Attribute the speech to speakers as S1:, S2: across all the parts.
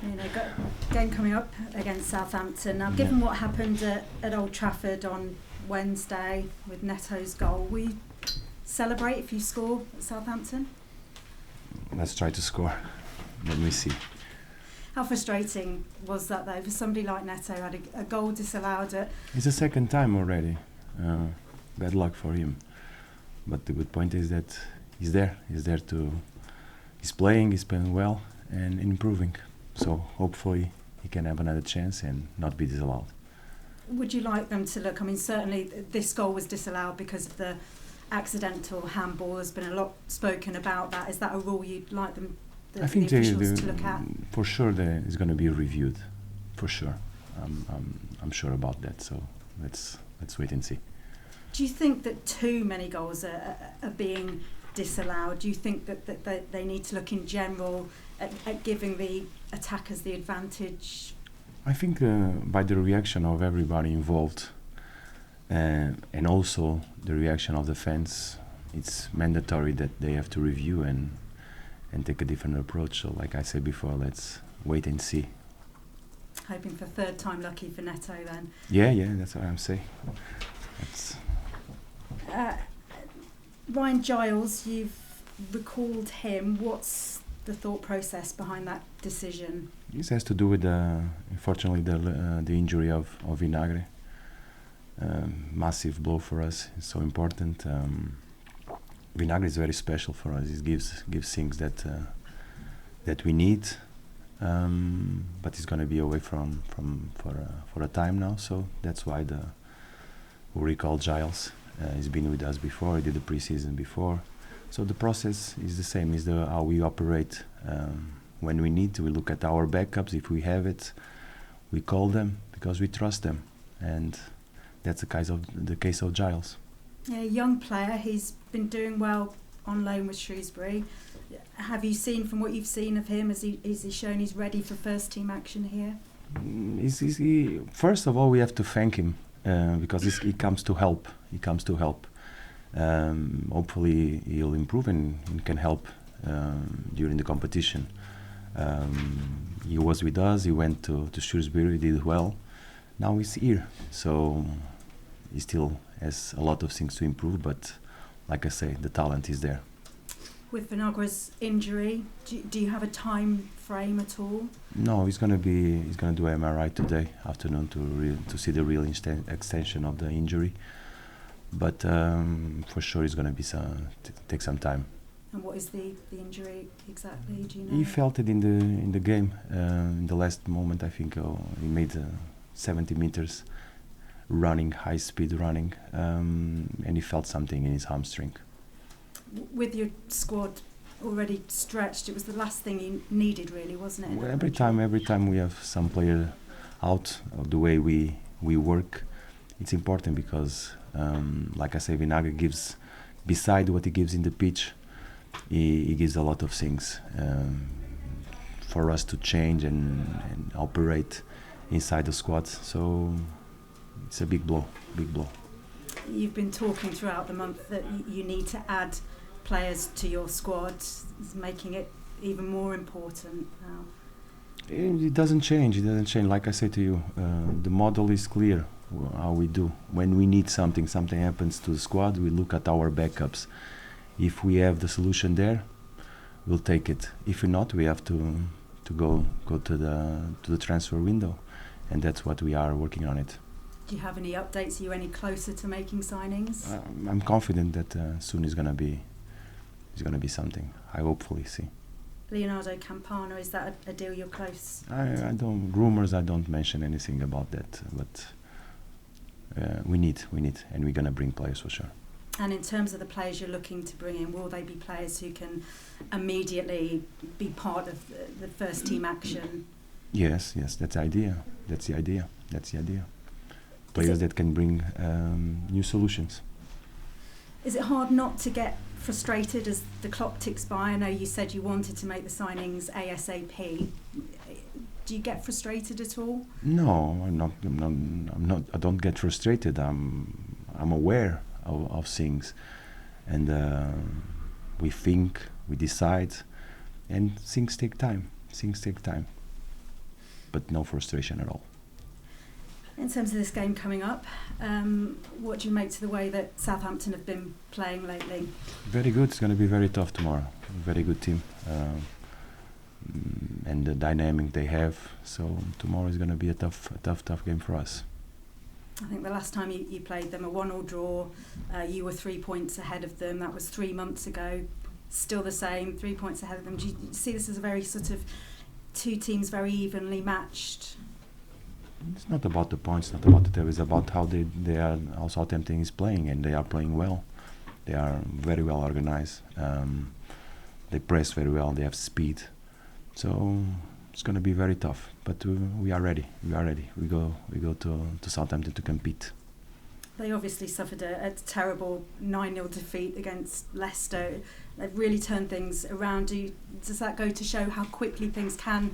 S1: You know, game coming up against Southampton. Now, given what happened at Old Trafford on Wednesday with Neto's goal, will you celebrate if you score at Southampton?
S2: Let's try to score. Let me see.
S1: How frustrating was that, though, for somebody like Neto who had a goal disallowed at...
S2: It's the second time already. Bad luck for him. But the good point is that he's there. He's playing well and improving. So hopefully he can have another chance and not be disallowed.
S1: Would you like them to look? I mean, certainly this goal was disallowed because of the accidental handball. There's been a lot spoken about that. Is that a rule you'd like them, the officials, to look at?
S2: For sure, it's going to be reviewed. For sure, I'm sure about that. So let's wait and see.
S1: Do you think that too many goals are being disallowed? Do you think that they need to look in general at giving the attackers the advantage?
S2: I think by the reaction of everybody involved and also the reaction of the fans, it's mandatory that they have to review and take a different approach. So like I said before, let's wait and see.
S1: Hoping for third time lucky for Neto then.
S2: Yeah, that's what I'm saying.
S1: Ryan Giles, you've recalled him. What's the thought process behind that decision?
S2: This has to do with, unfortunately, the injury of Vinagre. Massive blow for us. It's so important. Vinagre is very special for us. It gives things that we need. But he's going to be away for a time now. So that's why we recall Giles. He's been with us before. He did the pre-season before. So the process is the same. Is how we operate. When we need to, we look at our backups. If we have it, we call them because we trust them, and that's the case of Giles.
S1: Yeah, young player. He's been doing well on loan with Shrewsbury. Have you seen, from what you've seen of him, has he shown he's ready for first team action here?
S2: First of all, we have to thank him because he comes to help. Hopefully he'll improve and can help during the competition. He was with us, he went to Shrewsbury, did well. Now he's here, so he still has a lot of things to improve, but like I say, the talent is there.
S1: With Vinagre's injury, do you have a time frame at all?
S2: No, he's gonna do MRI today afternoon to see the real extension of the injury. But for sure, it's gonna be take some time.
S1: And what is the injury exactly? Do you know?
S2: He felt it in the game. In the last moment, I think he made 70 meters running, high speed running, and he felt something in his hamstring.
S1: With your squad already stretched, it was the last thing you needed, really, wasn't it?
S2: Well, every time we have some player out of the way we work, it's important because, like I say, Vinagre gives, beside what he gives in the pitch, he gives a lot of things for us to change and operate inside the squad. So it's a big blow.
S1: You've been talking throughout the month that you need to add players to your squad, is making it even more important now.
S2: It doesn't change. Like I said to you, the model is clear. How we do when we need something happens to the squad, we look at our backups. If we have the solution there, we'll take it. If not, we have to go to the transfer window, and that's what we are working on it.
S1: Do you have any updates? Are you any closer to making signings?
S2: I'm confident that soon is gonna be something. I hopefully see.
S1: Leonardo Campana, is that a deal you're close?
S2: I don't mention anything about that, but we need, and we're gonna bring players for sure.
S1: And in terms of the players you're looking to bring in, will they be players who can immediately be part of the first team action?
S2: Yes, that's the idea. Players that can bring new solutions.
S1: Is it hard not to get frustrated as the clock ticks by? I know you said you wanted to make the signings ASAP. Do you get frustrated at all?
S2: No, I'm not. I don't get frustrated. I'm aware of things, and we think, we decide, and things take time. but no frustration at all.
S1: In terms of this game coming up, what do you make to the way that Southampton have been playing lately?
S2: Very good. It's going to be very tough tomorrow. Very good team. And the dynamic they have. So tomorrow is going to be a tough game for us.
S1: I think the last time you played them, a 1-1 draw, you were 3 points ahead of them. That was 3 months ago. Still the same, 3 points ahead of them. Do you see this as a very sort of two teams very evenly matched?
S2: It's not about the points, not about the table. It's about how how Southampton is playing, and they are playing well. They are very well organized. They press very well. They have speed. So it's going to be very tough. But we are ready. We are ready. We go to Southampton to compete.
S1: They obviously suffered a terrible 9-0 defeat against Leicester. They've really turned things around. Does that go to show how quickly things can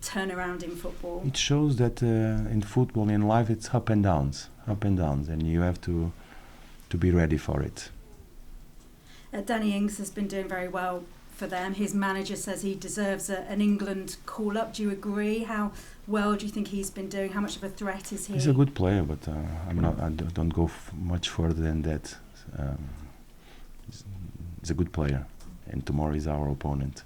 S1: turn around in football?
S2: It shows that in football, in life, it's up and downs, and you have to be ready for it.
S1: Danny Ings has been doing very well for them. His manager says he deserves an England call-up. Do you agree? How well do you think he's been doing? How much of a threat is he?
S2: He's a good player, but I don't go much further than that. He's a good player, and tomorrow is our opponent.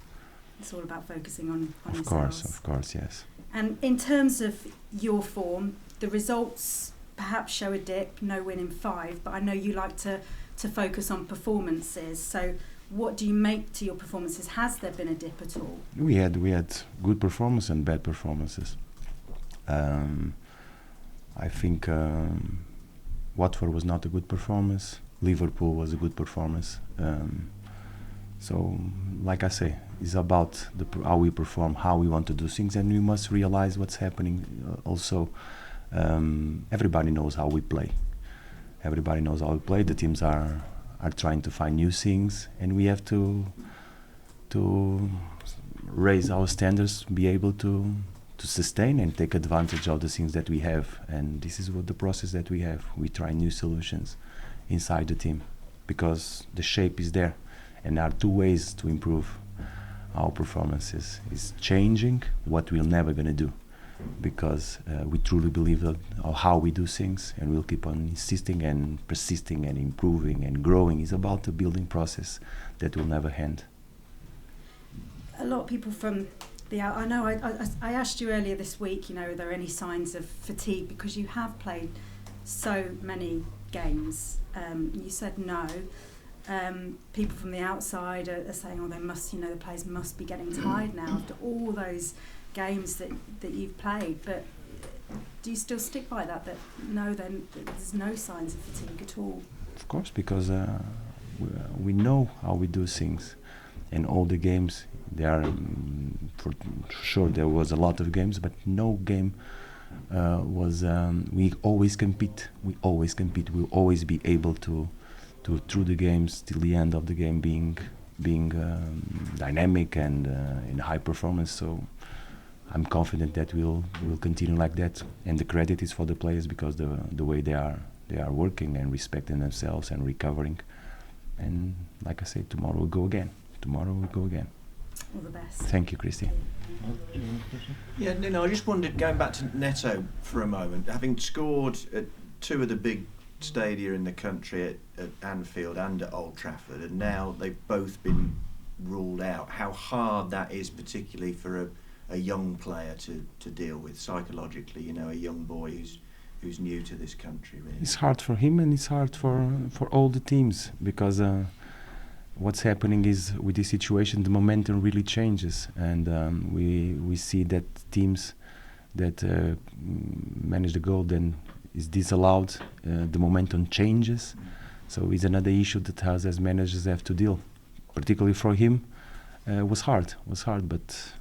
S1: It's all about focusing on
S2: Of course, yes.
S1: And in terms of your form, the results perhaps show a dip, no win in 5, but I know you like to focus on performances. So what do you make to your performances? Has there been a dip at all?
S2: We had good performances and bad performances. I think Watford was not a good performance. Liverpool was a good performance. So, like I say, it's about how we perform, how we want to do things, and we must realize what's happening. Also, everybody knows how we play. The teams are trying to find new things, and we have to raise our standards, be able to sustain and take advantage of the things that we have. And this is what the process that we have. We try new solutions inside the team because the shape is there. And there are 2 ways to improve our performances. It's changing what we're never going to do, because we truly believe that how we do things, and we'll keep on insisting and persisting and improving and growing. It's about the building process that will never end.
S1: A lot of people from I know I asked you earlier this week, are there any signs of fatigue, because you have played so many games. You said no. People from the outside are saying, they must, the players must be getting tired now after all those games that you've played. But do you still stick by that no, then there's no signs of fatigue at all?
S2: Of course, because we know how we do things, and all the games, there are for sure there was a lot of games, but no game was. We always compete. We'll always be able to through the games till the end of the game being dynamic and in high performance. So I'm confident that we'll continue like that, and the credit is for the players, because the way they are working and respecting themselves and recovering. And like I said, tomorrow we'll go again.
S1: All the best.
S2: Thank you, Christy.
S3: Yeah, Nuno, I just wondered, going back to Neto for a moment, having scored at 2 of the big stadia in the country, at Anfield and at Old Trafford, and now they've both been ruled out, how hard that is, particularly for a young player to deal with psychologically, a young boy who's new to this country, really.
S2: It's hard for him, and it's hard for all the teams, because what's happening is, with this situation, the momentum really changes, and we see that teams that manage the goal then is disallowed, the momentum changes. So it's another issue that us as managers have to deal. Particularly for him, was hard, but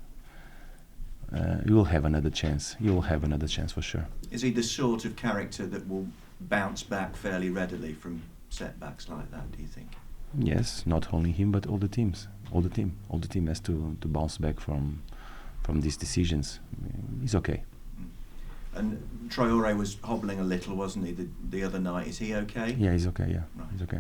S2: you will have another chance. You will have another chance for sure.
S3: Is he the sort of character that will bounce back fairly readily from setbacks like that, do you think?
S2: Yes, not only him, but all the teams. All the team has to bounce back from these decisions. He's okay.
S3: And Traore was hobbling a little, wasn't he, the other night? Is he okay?
S2: Yeah, he's okay. Yeah,
S3: right.
S2: He's okay.